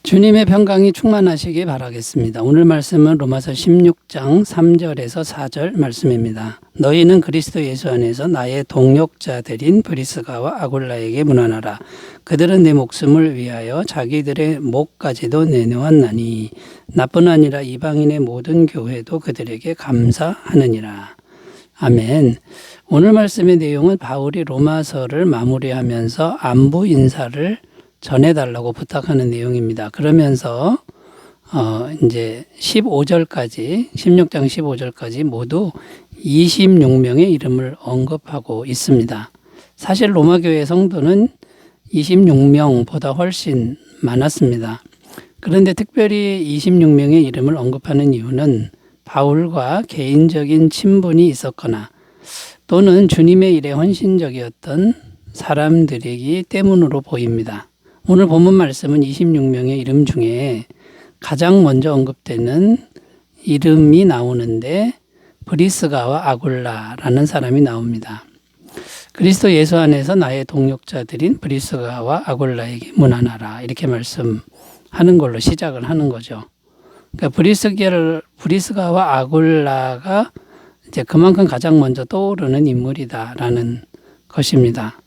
주님의 평강이 충만하시기 바라겠습니다. 오늘 말씀은 로마서 16장 3절에서 4절 말씀입니다. 너희는 그리스도 예수 안에서 나의 동역자들인 브리스가와 아굴라에게 문안하라. 그들은 내 목숨을 위하여 자기들의 목까지도 내놓았나니 나뿐 아니라 이방인의 모든 교회도 그들에게 감사하느니라. 아멘. 오늘 말씀의 내용은 바울이 로마서를 마무리하면서 안부 인사를 전해달라고 부탁하는 내용입니다. 그러면서 이제 15절까지 16장 15절까지 모두 26명의 이름을 언급하고 있습니다. 사실 로마 교회 성도는 26명보다 훨씬 많았습니다. 그런데 특별히 26명의 이름을 언급하는 이유는 바울과 개인적인 친분이 있었거나 또는 주님의 일에 헌신적이었던 사람들이기 때문으로 보입니다. 오늘 본문 말씀은 26명의 이름 중에 가장 먼저 언급되는 이름이 나오는데 브리스가와 아굴라라는 사람이 나옵니다. 그리스도 예수 안에서 나의 동역자들인 브리스가와 아굴라에게 문안하라 이렇게 말씀하는 걸로 시작을 하는 거죠. 그러니까 브리스가와 아굴라가 이제 그만큼 가장 먼저 떠오르는 인물이다라는 것입니다.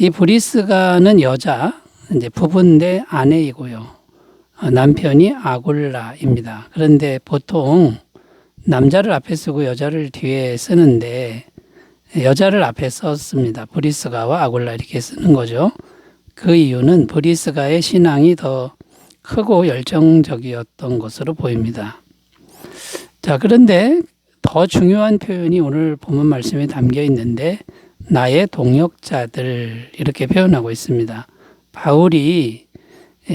이 브리스가는 여자, 이제 부부인데 아내이고요. 남편이 아굴라입니다. 그런데 보통 남자를 앞에 쓰고 여자를 뒤에 쓰는데 여자를 앞에 썼습니다. 브리스가와 아굴라 이렇게 쓰는 거죠. 그 이유는 브리스가의 신앙이 더 크고 열정적이었던 것으로 보입니다. 자, 그런데 더 중요한 표현이 오늘 본문 말씀에 담겨 있는데 나의 동역자들 이렇게 표현하고 있습니다. 바울이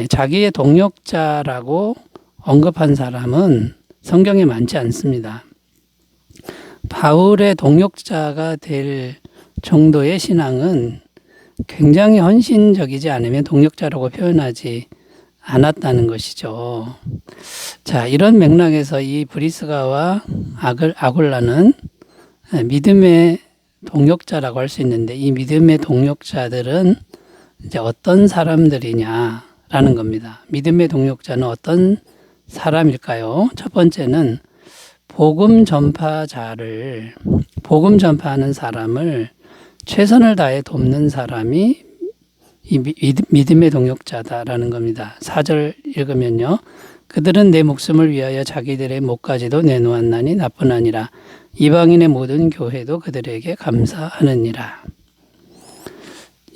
자기의 동역자라고 언급한 사람은 성경에 많지 않습니다. 바울의 동역자가 될 정도의 신앙은 굉장히 헌신적이지 않으면 동역자라고 표현하지 않았다는 것이죠. 자, 이런 맥락에서 이 브리스가와 아굴라는 믿음의 동역자라고 할 수 있는데 이 믿음의 동역자들은 이제 어떤 사람들이냐라는 겁니다. 믿음의 동역자는 어떤 사람일까요? 첫 번째는 복음 전파하는 사람을 최선을 다해 돕는 사람이 이 믿음의 동역자다라는 겁니다. 4절 읽으면요. 그들은 내 목숨을 위하여 자기들의 목까지도 내놓았나니 나뿐 아니라 이방인의 모든 교회도 그들에게 감사하느니라.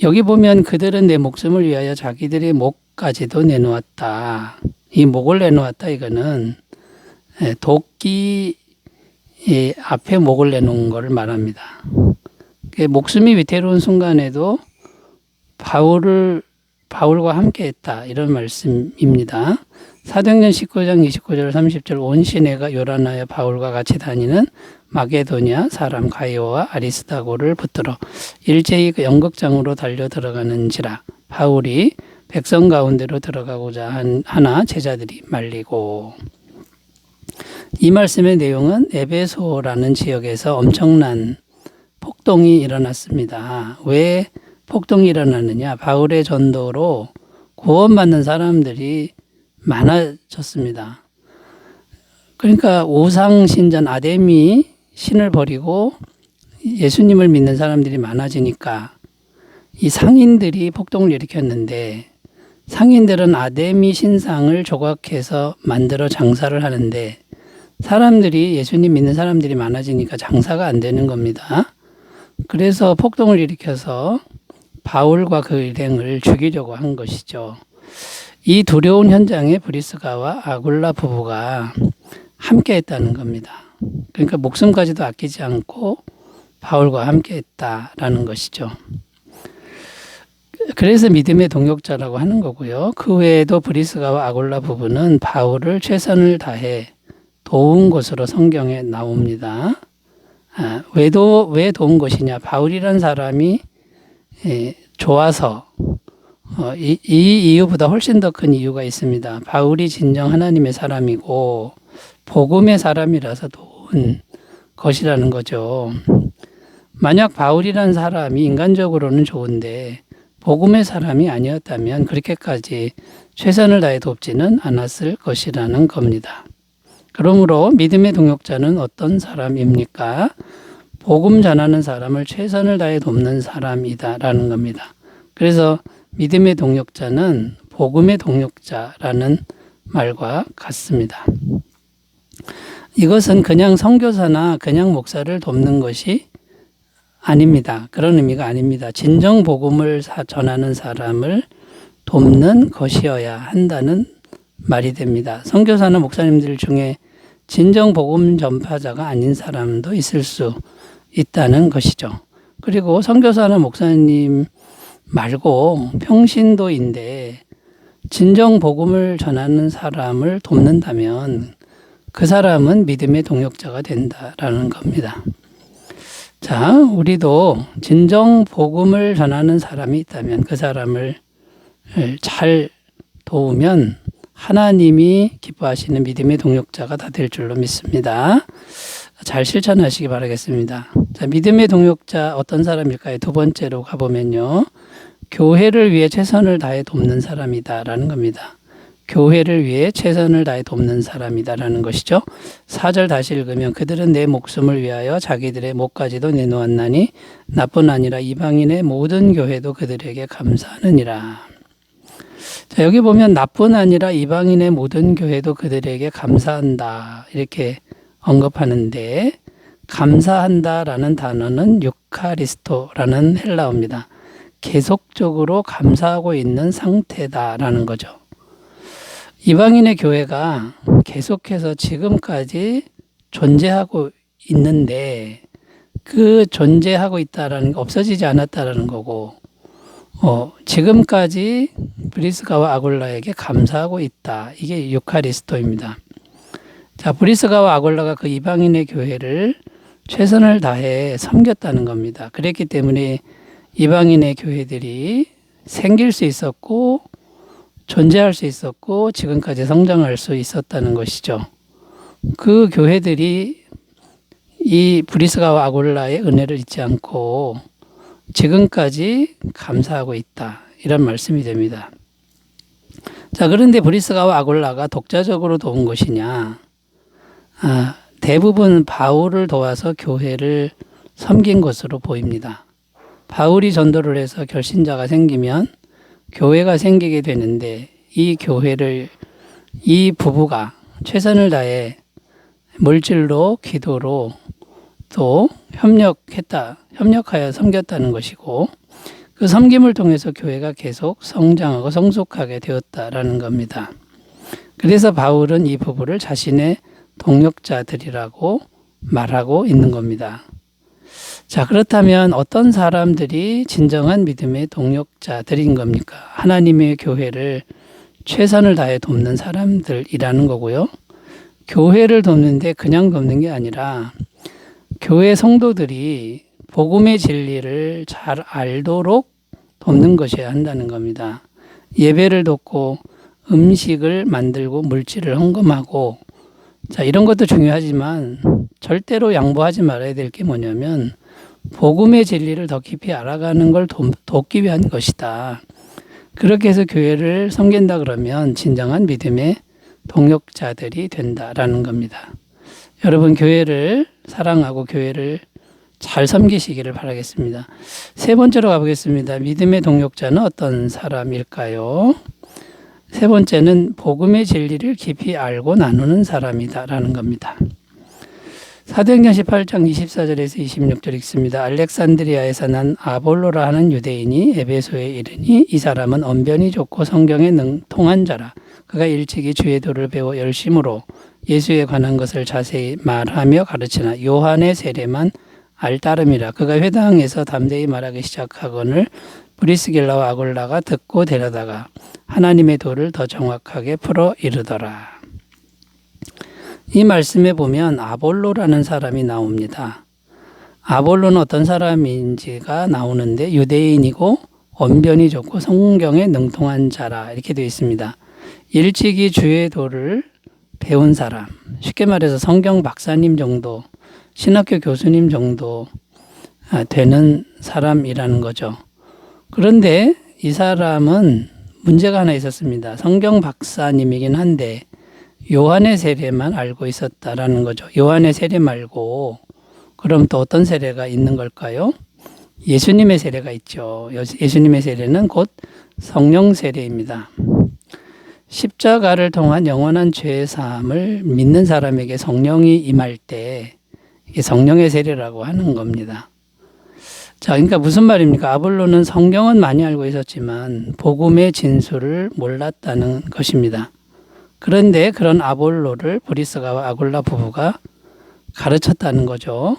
여기 보면 그들은 내 목숨을 위하여 자기들의 목까지도 내놓았다. 이 목을 내놓았다 이거는 도끼 앞에 목을 내놓은 것을 말합니다. 목숨이 위태로운 순간에도 바울과 함께했다 이런 말씀입니다. 사도행전 19장 29절 30절 온 시내가 요란하여 바울과 같이 다니는 마게도냐 사람 가이오와 아리스다고를 붙들어 일제히 그 연극장으로 달려 들어가는지라 바울이 백성 가운데로 들어가고자 하나 제자들이 말리고. 이 말씀의 내용은 에베소라는 지역에서 엄청난 폭동이 일어났습니다. 왜 폭동이 일어나느냐? 바울의 전도로 구원받는 사람들이 많아졌습니다. 그러니까 우상신전 아데미 신을 버리고 예수님을 믿는 사람들이 많아지니까 이 상인들이 폭동을 일으켰는데 상인들은 아데미 신상을 조각해서 만들어 장사를 하는데 사람들이 예수님 믿는 사람들이 많아지니까 장사가 안 되는 겁니다. 그래서 폭동을 일으켜서 바울과 그 일행을 죽이려고 한 것이죠. 이 두려운 현장에 브리스가와 아굴라 부부가 함께 했다는 겁니다. 그러니까 목숨까지도 아끼지 않고 바울과 함께 했다라는 것이죠. 그래서 믿음의 동역자라고 하는 거고요. 그 외에도 브리스가와 아굴라 부부는 바울을 최선을 다해 도운 것으로 성경에 나옵니다. 왜 도운 것이냐? 바울이란 사람이 좋아서 이 이유보다 훨씬 더 큰 이유가 있습니다. 바울이 진정 하나님의 사람이고 복음의 사람이라서 도운 것이라는 거죠. 만약 바울이란 사람이 인간적으로는 좋은데 복음의 사람이 아니었다면 그렇게까지 최선을 다해 돕지는 않았을 것이라는 겁니다. 그러므로 믿음의 동역자는 어떤 사람입니까? 복음 전하는 사람을 최선을 다해 돕는 사람이다라는 겁니다. 그래서 믿음의 동역자는 복음의 동역자라는 말과 같습니다. 이것은 그냥 선교사나 그냥 목사를 돕는 것이 아닙니다. 그런 의미가 아닙니다. 진정 복음을 전하는 사람을 돕는 것이어야 한다는 말이 됩니다. 선교사나 목사님들 중에 진정 복음 전파자가 아닌 사람도 있을 수 있다는 것이죠. 그리고 선교사나 목사님 말고 평신도인데 진정 복음을 전하는 사람을 돕는다면 그 사람은 믿음의 동역자가 된다라는 겁니다. 자, 우리도 진정 복음을 전하는 사람이 있다면 그 사람을 잘 도우면 하나님이 기뻐하시는 믿음의 동역자가 다 될 줄로 믿습니다. 잘 실천하시기 바라겠습니다. 자, 믿음의 동역자 어떤 사람일까요? 두 번째로 가보면요. 교회를 위해 최선을 다해 돕는 사람이다라는 겁니다. 교회를 위해 최선을 다해 돕는 사람이다라는 것이죠. 4절 다시 읽으면 그들은 내 목숨을 위하여 자기들의 목까지도 내놓았나니 나뿐 아니라 이방인의 모든 교회도 그들에게 감사하느니라. 자, 여기 보면 나뿐 아니라 이방인의 모든 교회도 그들에게 감사한다 이렇게 언급하는데 감사한다라는 단어는 유카리스토라는 헬라어입니다. 계속적으로 감사하고 있는 상태다라는 거죠. 이방인의 교회가 계속해서 지금까지 존재하고 있는데 그 존재하고 있다라는 게 없어지지 않았다라는 거고 지금까지 브리스가와 아굴라에게 감사하고 있다. 이게 유카리스토입니다. 자, 브리스가와 아굴라가 그 이방인의 교회를 최선을 다해 섬겼다는 겁니다. 그랬기 때문에 이방인의 교회들이 생길 수 있었고 존재할 수 있었고 지금까지 성장할 수 있었다는 것이죠. 그 교회들이 이 브리스가와 아굴라의 은혜를 잊지 않고 지금까지 감사하고 있다. 이런 말씀이 됩니다. 자, 그런데 브리스가와 아굴라가 독자적으로 도운 것이냐? 대부분 바울을 도와서 교회를 섬긴 것으로 보입니다. 바울이 전도를 해서 결신자가 생기면 교회가 생기게 되는데 이 교회를 이 부부가 최선을 다해 물질로 기도로 또 협력하여 섬겼다는 것이고 그 섬김을 통해서 교회가 계속 성장하고 성숙하게 되었다라는 겁니다. 그래서 바울은 이 부부를 자신의 동역자들이라고 말하고 있는 겁니다. 자, 그렇다면 어떤 사람들이 진정한 믿음의 동역자들인 겁니까? 하나님의 교회를 최선을 다해 돕는 사람들이라는 거고요. 교회를 돕는데 그냥 돕는 게 아니라 교회 성도들이 복음의 진리를 잘 알도록 돕는 것이어야 한다는 겁니다. 예배를 돕고 음식을 만들고 물질을 헌금하고 자, 이런 것도 중요하지만 절대로 양보하지 말아야 될 게 뭐냐면 복음의 진리를 더 깊이 알아가는 걸 돕기 위한 것이다. 그렇게 해서 교회를 섬긴다 그러면 진정한 믿음의 동역자들이 된다라는 겁니다. 여러분 교회를 사랑하고 교회를 잘 섬기시기를 바라겠습니다. 세 번째로 가보겠습니다. 믿음의 동역자는 어떤 사람일까요? 세 번째는 복음의 진리를 깊이 알고 나누는 사람이다라는 겁니다. 사도행전 18장 24절에서 26절 읽습니다. 알렉산드리아에서 난 아볼로라 하는 유대인이 에베소에 이르니 이 사람은 언변이 좋고 성경에 능통한 자라. 그가 일찍이 주의 도를 배워 열심으로 예수에 관한 것을 자세히 말하며 가르치나 요한의 세례만 알따름이라. 그가 회당에서 담대히 말하기 시작하거늘 브리스길라와 아굴라가 듣고 데려다가 하나님의 도를 더 정확하게 풀어 이르더라. 이 말씀에 보면 아볼로라는 사람이 나옵니다. 아볼로는 어떤 사람인지가 나오는데 유대인이고 언변이 좋고 성경에 능통한 자라 이렇게 되어 있습니다. 일찍이 주의 도를 배운 사람, 쉽게 말해서 성경 박사님 정도, 신학교 교수님 정도 되는 사람이라는 거죠. 그런데 이 사람은 문제가 하나 있었습니다. 성경 박사님이긴 한데 요한의 세례만 알고 있었다라는 거죠. 요한의 세례 말고 그럼 또 어떤 세례가 있는 걸까요? 예수님의 세례가 있죠. 예수님의 세례는 곧 성령 세례입니다. 십자가를 통한 영원한 죄 사함을 믿는 사람에게 성령이 임할 때 이게 성령의 세례라고 하는 겁니다. 자, 그러니까 무슨 말입니까? 아볼로는 성경은 많이 알고 있었지만 복음의 진수를 몰랐다는 것입니다. 그런데 그런 아볼로를 브리스가와 아굴라 부부가 가르쳤다는 거죠.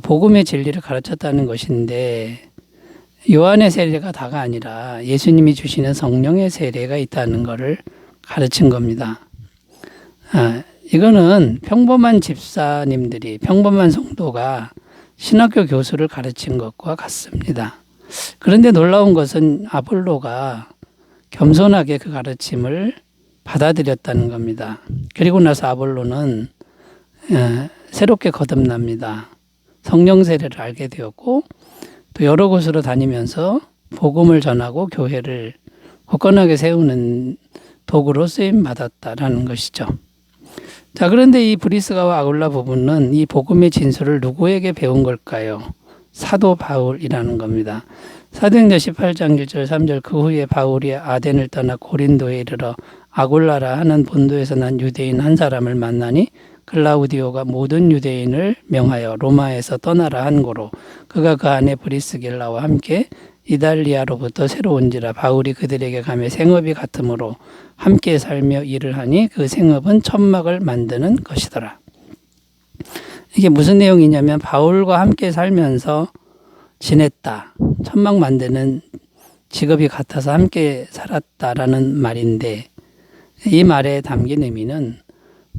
복음의 진리를 가르쳤다는 것인데 요한의 세례가 다가 아니라 예수님이 주시는 성령의 세례가 있다는 것을 가르친 겁니다. 이거는 평범한 집사님들이, 평범한 성도가 신학교 교수를 가르친 것과 같습니다. 그런데 놀라운 것은 아볼로가 겸손하게 그 가르침을 받아들였다는 겁니다. 그리고 나서 아볼로는 새롭게 거듭납니다. 성령 세례를 알게 되었고 또 여러 곳으로 다니면서 복음을 전하고 교회를 굳건하게 세우는 도구로 쓰임 받았다라는 것이죠. 자, 그런데 이 브리스가와 아굴라 부부는 이 복음의 진수를 누구에게 배운 걸까요? 사도 바울이라는 겁니다. 사도행전 18장 1절 3절 그 후에 바울이 아덴을 떠나 고린도에 이르러 아굴라라 하는 본도에서 난 유대인 한 사람을 만나니 클라우디오가 모든 유대인을 명하여 로마에서 떠나라 한 고로 그가 그 안에 브리스길라와 함께 이달리아로부터 새로 온지라 바울이 그들에게 가며 생업이 같으므로 함께 살며 일을 하니 그 생업은 천막을 만드는 것이더라. 이게 무슨 내용이냐면 바울과 함께 살면서 지냈다. 천막 만드는 직업이 같아서 함께 살았다라는 말인데 이 말에 담긴 의미는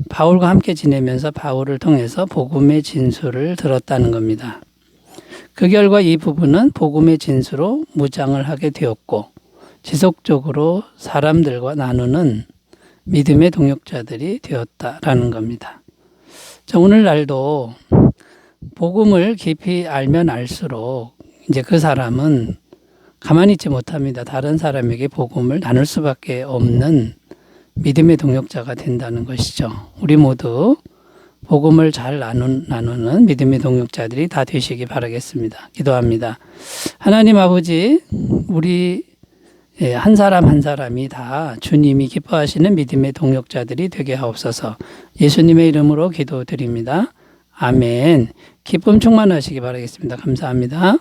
바울과 함께 지내면서 바울을 통해서 복음의 진수를 들었다는 겁니다. 그 결과 이 부부는 복음의 진수로 무장을 하게 되었고 지속적으로 사람들과 나누는 믿음의 동역자들이 되었다라는 겁니다. 자, 오늘날도 복음을 깊이 알면 알수록 이제 그 사람은 가만히 있지 못합니다. 다른 사람에게 복음을 나눌 수밖에 없는 믿음의 동역자가 된다는 것이죠. 우리 모두 복음을 잘 나누는 믿음의 동역자들이 다 되시기 바라겠습니다. 기도합니다. 하나님 아버지, 우리 한 사람 한 사람이 다 주님이 기뻐하시는 믿음의 동역자들이 되게 하옵소서. 예수님의 이름으로 기도드립니다. 아멘. 기쁨 충만하시기 바라겠습니다. 감사합니다.